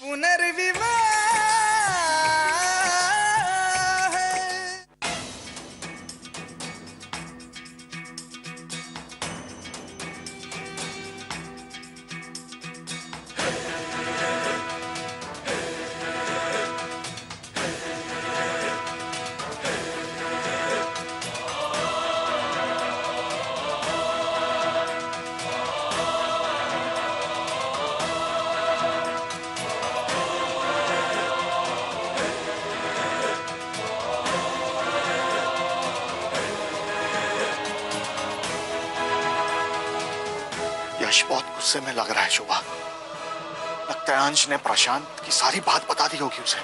पुनर्विवाह है। यश बहुत गुस्से में लग रहा है शुभा। लगता है अंश ने प्रशांत की सारी बात बता दी होगी उसे।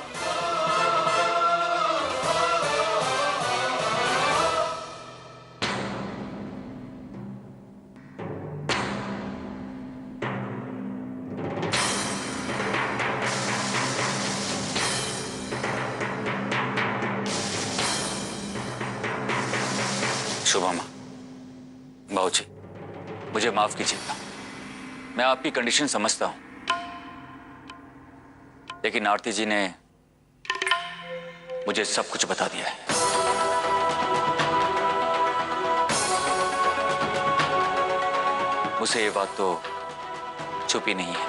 शुभा माँ, बाबूजी, मुझे माफ कीजिएगा। मैं आपकी कंडीशन समझता हूं, लेकिन आरती जी ने मुझे सब कुछ बता दिया है। मुझसे ये बात तो छुपी नहीं है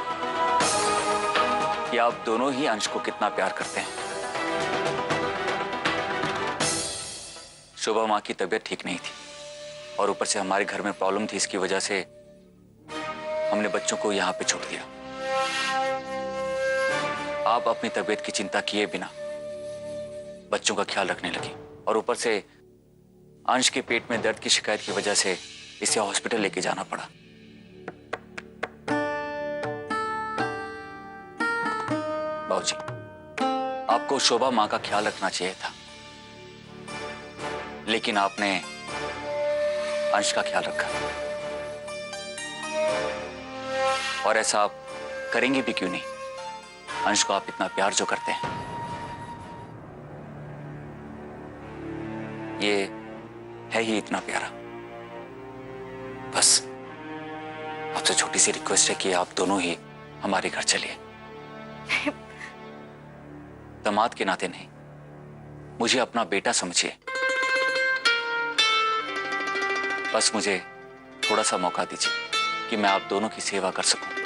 कि आप दोनों ही अंश को कितना प्यार करते हैं। शुभा माँ की तबीयत ठीक नहीं थी और ऊपर से हमारे घर में प्रॉब्लम थी, इसकी वजह से हमने बच्चों को यहां पे छोड़ दिया। आप अपनी तबीयत की चिंता किए बिना बच्चों का ख्याल रखने लगी और ऊपर से अंश के पेट में दर्द की शिकायत की वजह से इसे हॉस्पिटल लेके जाना पड़ा। बाबूजी, आपको शोभा मां का ख्याल रखना चाहिए था, लेकिन आपने अंश का ख्याल रखा। और ऐसा आप करेंगे भी क्यों नहीं? अंश को आप इतना प्यार जो करते हैं। ये है ही इतना प्यारा। बस आपसे छोटी सी रिक्वेस्ट है कि आप दोनों ही हमारे घर चलिए। दामाद के नाते नहीं, मुझे अपना बेटा समझिए। बस मुझे थोड़ा सा मौका दीजिए कि मैं आप दोनों की सेवा कर सकूं।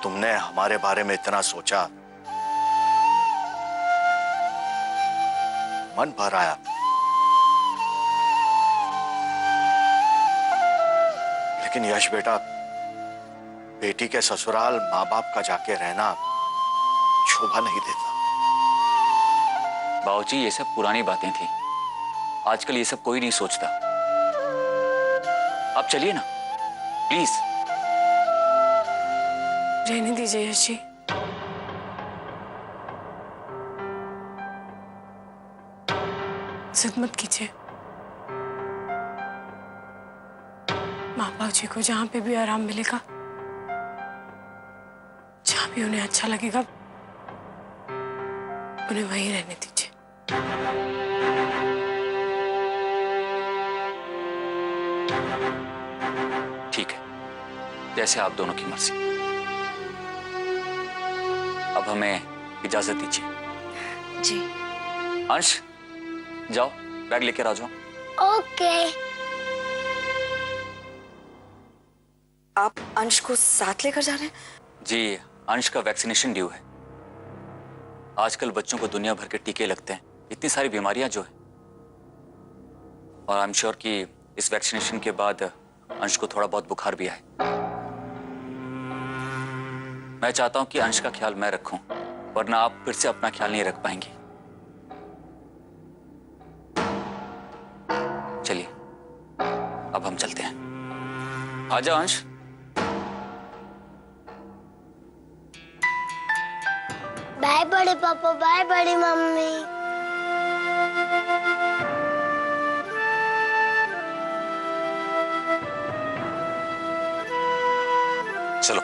तुमने हमारे बारे में इतना सोचा, मन भर आया। लेकिन यश बेटा, बेटी के ससुराल माँ बाप का जाके रहना शोभा नहीं देता। बाबूजी, ये सब पुरानी बातें थी, आजकल ये सब कोई नहीं सोचता। आप चलिए ना प्लीज। रहने दीजिए यश जी। जिद मत कीजिए। माँ बाप जी को जहां पे भी आराम मिलेगा, जहां भी उन्हें अच्छा लगेगा, उन्हें वहीं रहने दीजिए। ठीक है, जैसे आप दोनों की मर्जी। अब हमें इजाजत दीजिए। जी। अंश, जाओ बैग लेकर आ जाओ। ओके। आप अंश को साथ लेकर जा रहे हैं? जी, अंश का वैक्सीनेशन ड्यू है। आजकल बच्चों को दुनिया भर के टीके लगते हैं, इतनी सारी बीमारियां जो है। और आई एम श्योर कि इस वैक्सीनेशन के बाद अंश को थोड़ा बहुत बुखार भी आए। मैं चाहता हूं कि अंश का ख्याल मैं रखूं, वरना आप फिर से अपना ख्याल नहीं रख पाएंगे। चलिए, अब हम चलते हैं। आजा अंश। बाय बड़े पापा, बाय बड़ी मम्मी। चलो।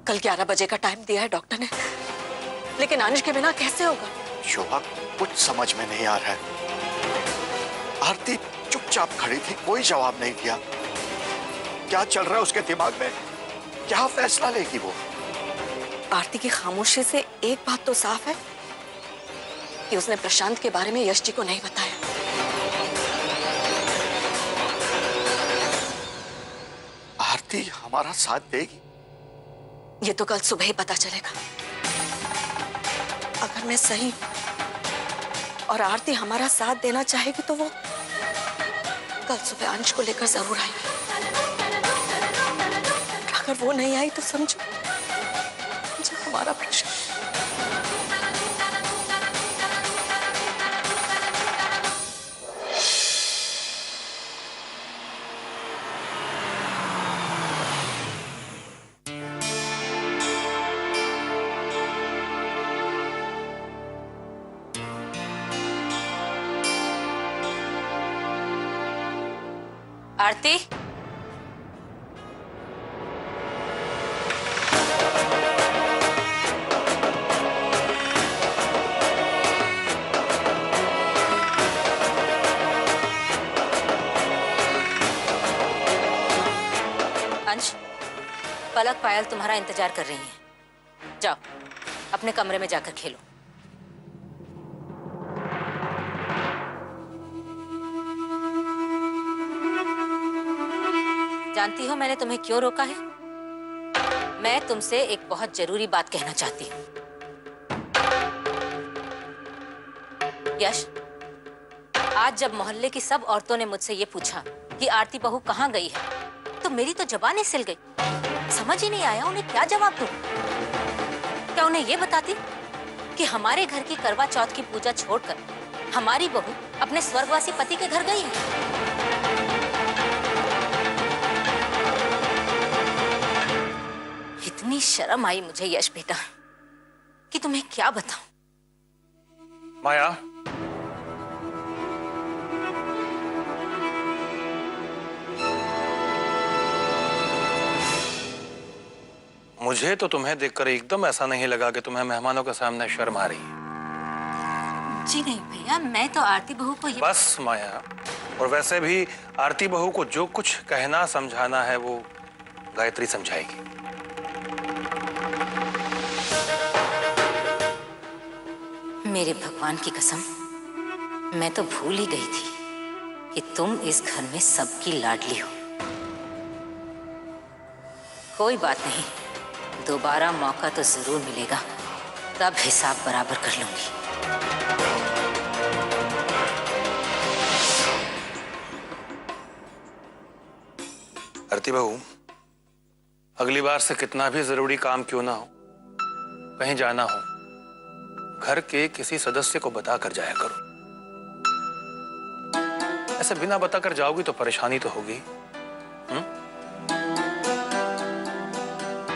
कल 11 बजे का टाइम दिया है डॉक्टर ने, लेकिन अंश के बिना कैसे होगा? शोभा, कुछ समझ में नहीं आ रहा है। आरती चुपचाप खड़ी थी, कोई जवाब नहीं दिया। क्या चल रहा है उसके दिमाग में? क्या फैसला लेगी वो? आरती की खामोशी से एक बात तो साफ है कि उसने प्रशांत के बारे में यश जी को नहीं बताया। आरती हमारा साथ देगी? ये तो कल सुबह ही पता चलेगा। अगर मैं सही और आरती हमारा साथ देना चाहेगी तो वो कल सुबह अंश को लेकर जरूर आएगी। अगर वो नहीं आई तो समझो हमारा प्रश्न। आरती, अंश, पलक पायल तुम्हारा इंतजार कर रही हैं। जाओ अपने कमरे में जाकर खेलो। जानती हो मैंने तुम्हें क्यों रोका है? मैं तुमसे एक बहुत जरूरी बात कहना चाहती हूँ। यश, आज जब मोहल्ले की सब औरतों ने मुझसे ये पूछा कि आरती बहू कहाँ गई है, तो मेरी तो जुबान ही सिल गई। समझ ही नहीं आया उन्हें क्या जवाब दूं। क्या उन्हें ये बताती कि हमारे घर की करवा चौथ की पूजा छोड़कर हमारी बहू अपने स्वर्गवासी पति के घर गई है? इतनी शर्म आई मुझे यश बेटा कि तुम्हें क्या बताऊं। माया, मुझे तो तुम्हें देखकर एकदम ऐसा नहीं लगा कि तुम्हें मेहमानों के सामने शर्म आ रही है। जी नहीं भैया, मैं तो आरती बहू को ये... बस माया, और वैसे भी आरती बहू को जो कुछ कहना समझाना है वो गायत्री समझाएगी। मेरे भगवान की कसम, मैं तो भूल ही गई थी कि तुम इस घर में सबकी लाडली हो। कोई बात नहीं, दोबारा मौका तो जरूर मिलेगा, तब हिसाब बराबर कर लूंगी। आरती बहू, अगली बार से कितना भी जरूरी काम क्यों ना हो, कहीं जाना हो, घर के किसी सदस्य को बताकर जाया करो। ऐसे बिना बताकर जाओगी तो परेशानी तो होगी।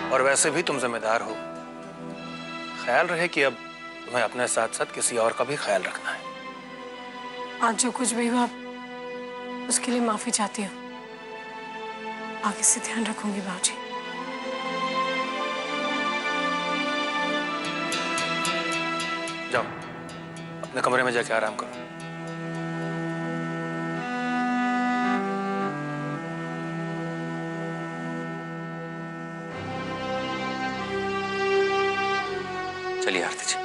और वैसे भी तुम जिम्मेदार हो, ख्याल रहे कि अब तुम्हें अपने साथ साथ किसी और का भी ख्याल रखना है। आज जो कुछ भी हुआ उसके लिए माफी चाहती हूँ। आगे से ध्यान रखूंगी बाबूजी। जाओ अपने कमरे में जाके आराम करो। चलिए आरती जी।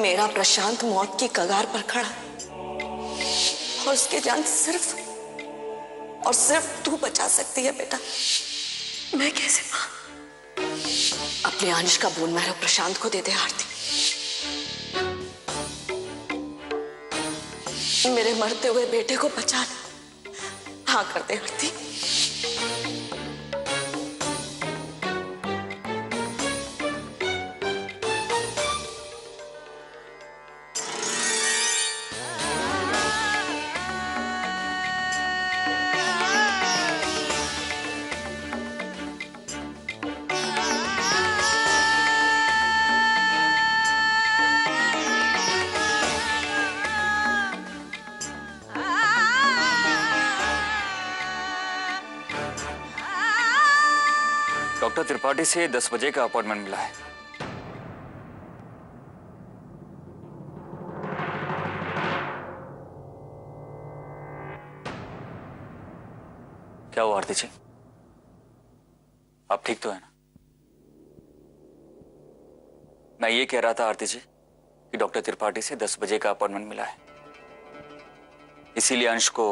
मेरा प्रशांत मौत की कगार पर खड़ा और उसकी जान सिर्फ और सिर्फ तू बचा सकती है बेटा। मैं कैसे मां? अपने अंश का बोन मैरा प्रशांत को दे दे आरती। मेरे मरते हुए बेटे को बचा ले। हाँ कर दे आरती। डॉक्टर त्रिपाठी से 10 बजे का अपॉइंटमेंट मिला है। क्या हुआ आरती जी, आप ठीक तो है ना? मैं ये कह रहा था आरती जी कि डॉक्टर त्रिपाठी से 10 बजे का अपॉइंटमेंट मिला है, इसीलिए अंश को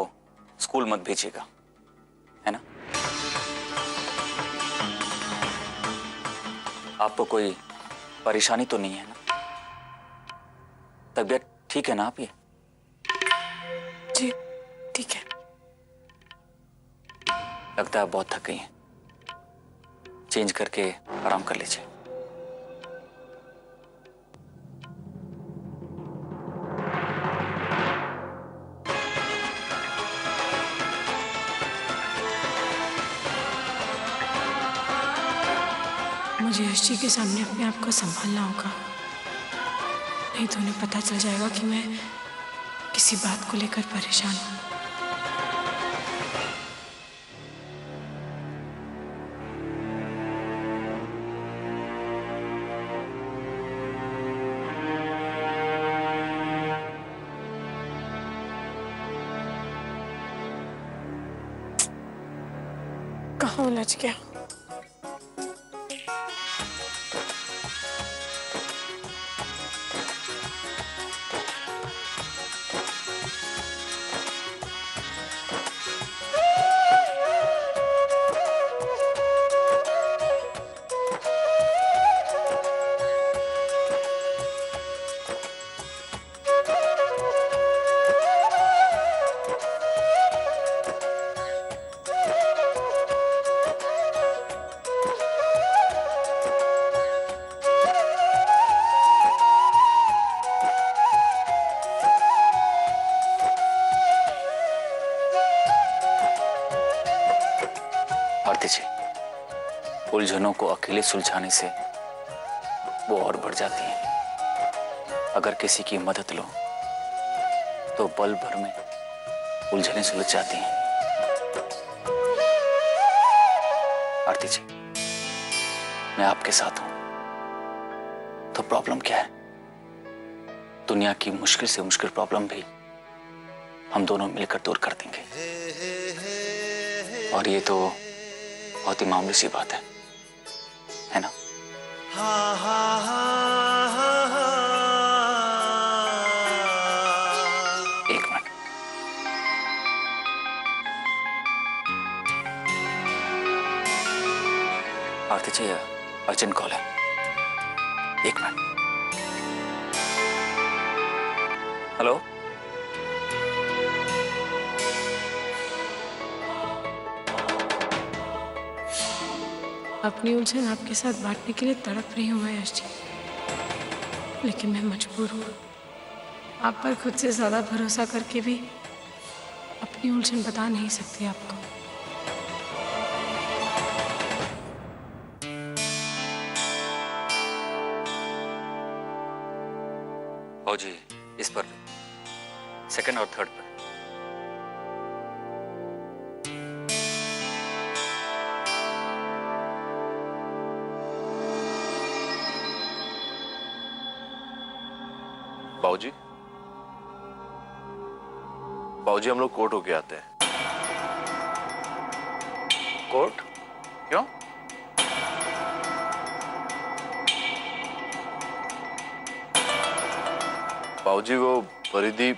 स्कूल मत भेजिएगा, है ना? आपको कोई परेशानी तो नहीं है ना? तबीयत ठीक है ना आप? ये जी ठीक है। लगता है बहुत थक गई हैं, चेंज करके आराम कर लीजिए। मुझे यश जी के सामने अपने आप को संभालना होगा, नहीं तो उन्हें पता चल जाएगा कि मैं किसी बात को लेकर परेशान हूँ। कहाँ उलझ गया? आरती जी, उलझनों को अकेले सुलझाने से वो और बढ़ जाती हैं। अगर किसी की मदद लो तो पल भर में उलझनें सुलझ जाती हैं। आरती जी, मैं आपके साथ हूं, तो प्रॉब्लम क्या है? दुनिया की मुश्किल से मुश्किल प्रॉब्लम भी हम दोनों मिलकर दूर कर देंगे। और ये तो बहुत ही मामूली सी बात है ना? एक मिनट। आरती जी, अर्जेंट कॉल है, एक मिनट। हेलो, अपनी उलझन आपके साथ बांटने के लिए तड़प रही हूँ मैं यश जी, लेकिन मैं मजबूर हूँ। आप पर खुद से ज़्यादा भरोसा करके भी अपनी उलझन बता नहीं सकती आपको। आओ जी, इस पर सेकंड और थर्ड पर। बाबूजी, बाबूजी, हम लोग कोर्ट होके आते हैं। कोर्ट? क्यों? बाबूजी, वो परिधि,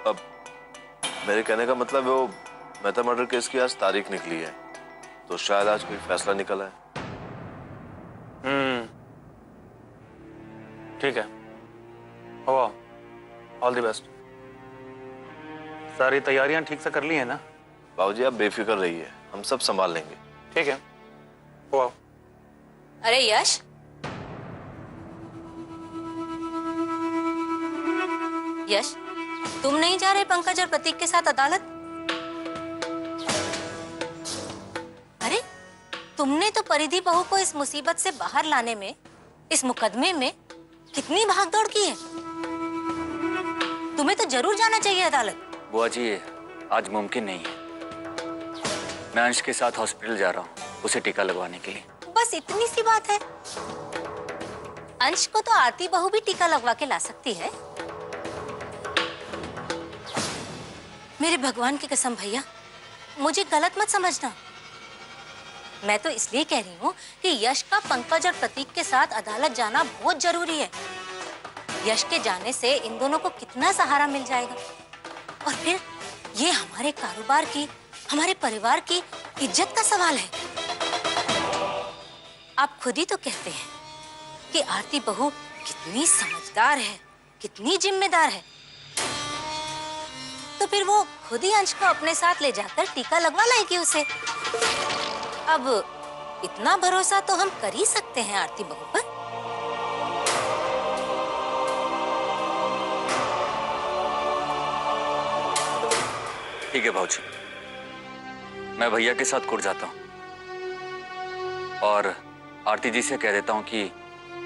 अब मेरे कहने का मतलब वो मेहता मर्डर केस की आज तारीख निकली है, तो शायद आज कोई फैसला निकला है। ठीक है, हो, ऑल द बेस्ट। सारी तैयारियां ठीक से कर ली है ना? बाबूजी, आप बेफिक्र रहिए, हम सब संभाल लेंगे। ठीक है, हो। अरे यश, यश, तुम नहीं जा रहे पंकज और प्रतीक के साथ अदालत? अरे, तुमने तो परिधि बहू को इस मुसीबत से बाहर लाने में, इस मुकदमे में कितनी भागदौड़ की है। तुम्हें तो जरूर जाना चाहिए अदालत। बुआ जी, आज मुमकिन नहीं है। मैं अंश के साथ हॉस्पिटल जा रहा हूँ उसे टीका लगवाने के लिए। बस इतनी सी बात है। अंश को तो आरती बहू भी टीका लगवा के ला सकती है। मेरे भगवान की कसम भैया, मुझे गलत मत समझना। मैं तो इसलिए कह रही हूँ कि यश का पंकज और प्रतीक के साथ अदालत जाना बहुत जरूरी है। यश के जाने से इन दोनों को कितना सहारा मिल जाएगा, और फिर ये हमारे कारोबार की, हमारे परिवार की इज्जत का सवाल है। आप खुद ही तो कहते हैं कि आरती बहू कितनी समझदार है, कितनी जिम्मेदार है, तो फिर वो खुद ही अंश को अपने साथ ले जाकर टीका लगवा लाएगी उसे। अब इतना भरोसा तो हम कर ही सकते हैं आरती बहू पर। ठीक है भाऊजी, मैं भैया के साथ कोर्ट जाता हूँ और आरती जी से कह देता हूँ कि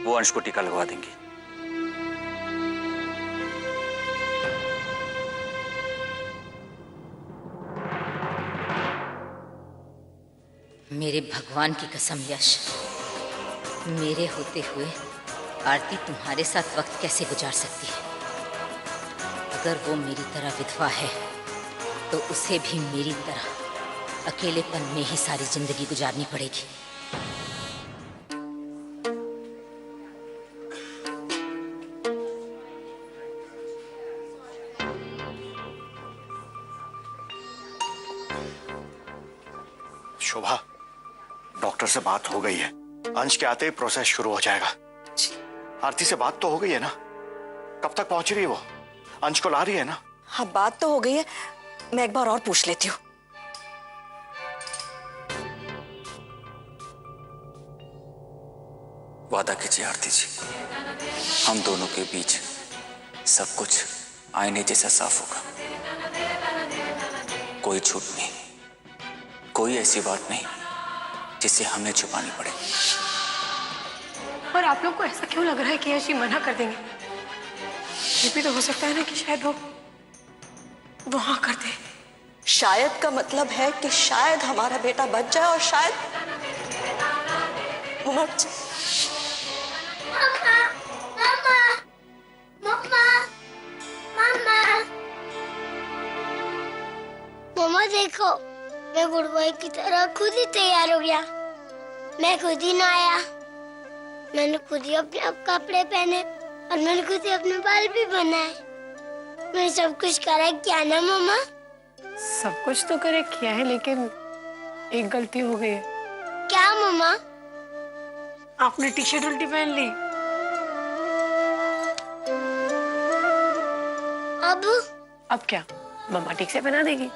वो अंश को टीका लगवा देंगी। मेरे भगवान की कसम यश, मेरे होते हुए आरती तुम्हारे साथ वक्त कैसे गुजार सकती है? अगर वो मेरी तरह विधवा है तो उसे भी मेरी तरह अकेलेपन में ही सारी जिंदगी गुजारनी पड़ेगी। शोभा, डॉक्टर से बात हो गई है। अंश के आते ही प्रोसेस शुरू हो जाएगा। आरती से बात तो हो गई है ना? कब तक पहुंच रही है वो? अंश को ला रही है ना? हाँ, बात तो हो गई है। मैं एक बार और पूछ लेती हूँ। वादा कीजिए आरती जी, हम दोनों के बीच सब कुछ आईने जैसा साफ होगा। कोई झूठ नहीं, कोई ऐसी बात नहीं जिसे हमें छुपानी पड़े। और आप लोग को ऐसा क्यों लग रहा है कि यश मना कर देंगे? ये भी तो हो सकता है ना कि शायद वो हाँ कर दे। शायद का मतलब है कि शायद हमारा बेटा बच जाए और शायद वो मर जाए। मम्मा, मम्मा, मम्मा, मम्मा, मम्मा देखो, मैं गुड बॉय की तरह खुद ही तैयार हो गया। मैं खुद ही नहाया, मैंने खुद ही अपने कपड़े पहने और मैंने खुद ही अपने बाल भी बनाए। मैं सब कुछ करेक्ट किया ना मम्मा? सब कुछ तो करेक्ट किया है, लेकिन एक गलती हो गई है। क्या मम्मा? आपने टी शर्ट उल्टी पहन ली। अब क्या? मम्मा ठीक से बना देगी।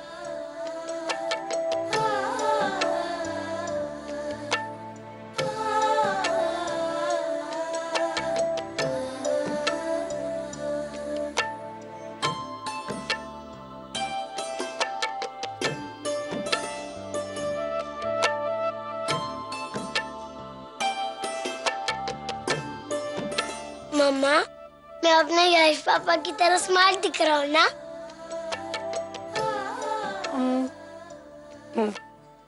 मम्मा, मैं अपने यश पापा की तरह स्मार्ट दिख रहा हूँ ना?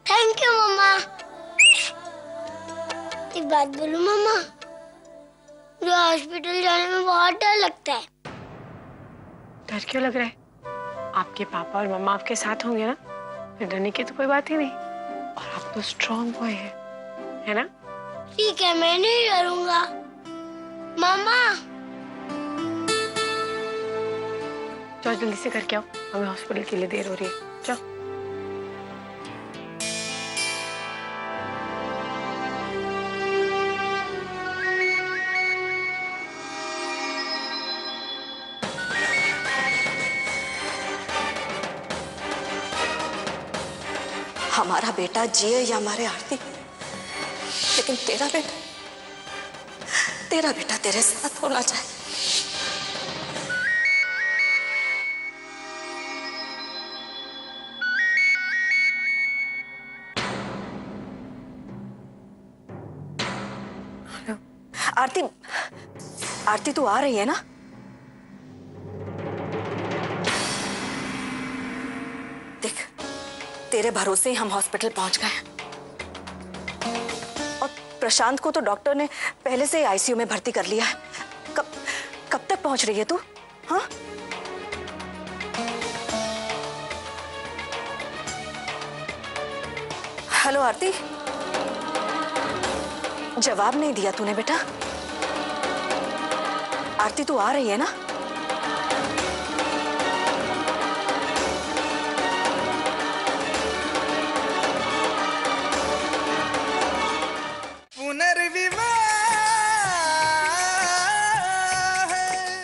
थैंक यू मम्मा। एक बात बोलूं मम्मा, मुझे हॉस्पिटल जाने में बहुत डर लगता है। डर क्यों लग रहा है? आपके पापा और मम्मा आपके साथ होंगे ना, फिर डरने की तो कोई बात ही नहीं। और आप तो स्ट्रॉन्ग बॉय है ना? ठीक है, मैं नहीं डरूंगा। मामा, जाओ जल्दी से करके आओ, हमें हॉस्पिटल के लिए देर हो रही है। जाओ। हमारा बेटा जिए या हमारे आरती, लेकिन तेरा बेटा तेरे साथ होना चाहिए। आरती तू आ रही है ना? देख, तेरे भरोसे ही हम हॉस्पिटल पहुंच गए और प्रशांत को तो डॉक्टर ने पहले से ही आईसीयू में भर्ती कर लिया है। कब तक पहुंच रही है तू? हाँ, हेलो आरती, जवाब नहीं दिया तूने बेटा। आरती तू आ रही है ना?